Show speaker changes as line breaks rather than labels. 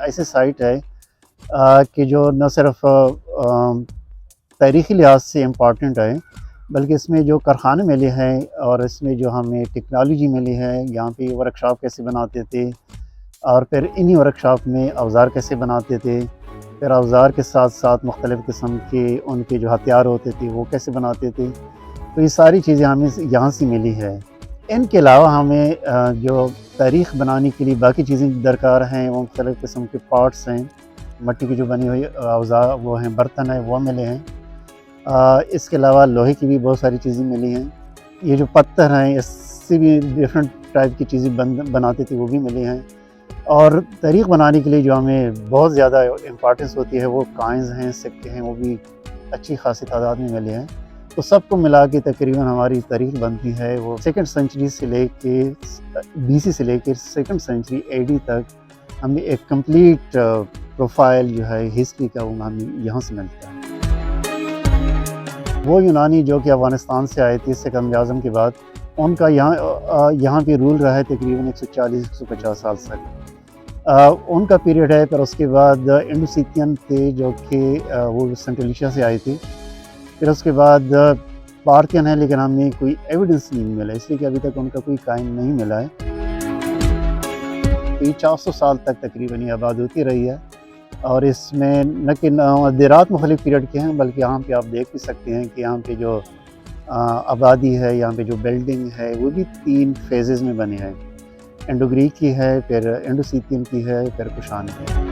ایسی سائٹ ہے کہ جو نہ صرف تاریخی لحاظ سے امپورٹنٹ ہے، بلکہ اس میں جو کارخانے ملے ہیں اور اس میں جو ہمیں ٹیکنالوجی ملی ہے، یہاں پہ ورکشاپ کیسے بناتے تھے، اور پھر انہی ورکشاپ میں اوزار کیسے بناتے تھے، پھر اوزار کے ساتھ ساتھ مختلف قسم کے ان کے جو ہتھیار ہوتے تھے وہ کیسے بناتے تھے، تو یہ ساری چیزیں ہمیں یہاں سے ملی ہے۔ ان کے علاوہ ہمیں جو تاریخ بنانے کے لیے باقی چیزیں درکار ہیں، وہ مختلف قسم کے پارٹس ہیں، مٹی کی جو بنی ہوئی اوزار وہ ہیں، برتن ہیں، وہ ملے ہیں۔ اس کے علاوہ لوہے کی بھی بہت ساری چیزیں ملی ہیں۔ یہ جو پتھر ہیں اس سے بھی ڈفرینٹ ٹائپ کی چیزیں بناتے تھے، وہ بھی ملی ہیں۔ اور تاریخ بنانے کے لیے جو ہمیں بہت زیادہ امپارٹنس ہوتی ہے وہ کائنز ہیں، سکے ہیں، وہ بھی اچھی خاصی تعداد میں ملے ہیں۔ تو سب کو ملا کے تقریباً ہماری تاریخ بنتی ہے وہ سیکنڈ سینچری سے لے کے BC سے لے کے سیکنڈ سینچری AD تک ہمیں ایک کمپلیٹ پروفائل جو ہے ہسٹری کا وہ ہمیں یہاں سے ملتا ہے۔ وہ یونانی جو کہ افغانستان سے آئے تھے سکندر اعظم کے بعد، ان کا یہاں پہ رول رہا ہے تقریباً 140-150 سال تک۔ ان کا پیریڈ ہے، پھر اس کے بعد انڈوسیتین تھے جو کہ وہ سینٹرل ایشیا سے آئے تھے، پھر اس کے بعد پارتھین ہے، لیکن ہمیں کوئی ایویڈنس نہیں ملا، اس لیے کہ ابھی تک ان کا کوئی قائم نہیں ملا ہے۔ تو یہ 400 سال تک تقریباً یہ آباد ہوتی رہی ہے، اور اس میں نہ کہ دیرات مختلف پیریڈ کے ہیں، بلکہ یہاں پہ آپ دیکھ بھی سکتے ہیں کہ یہاں پہ جو آبادی ہے، یہاں پہ جو بلڈنگ ہے وہ بھی 3 فیزز میں بنے ہیں، انڈو گریک کی ہے، پھر انڈوسیتین کی ہے، پھر کشان کی ہے۔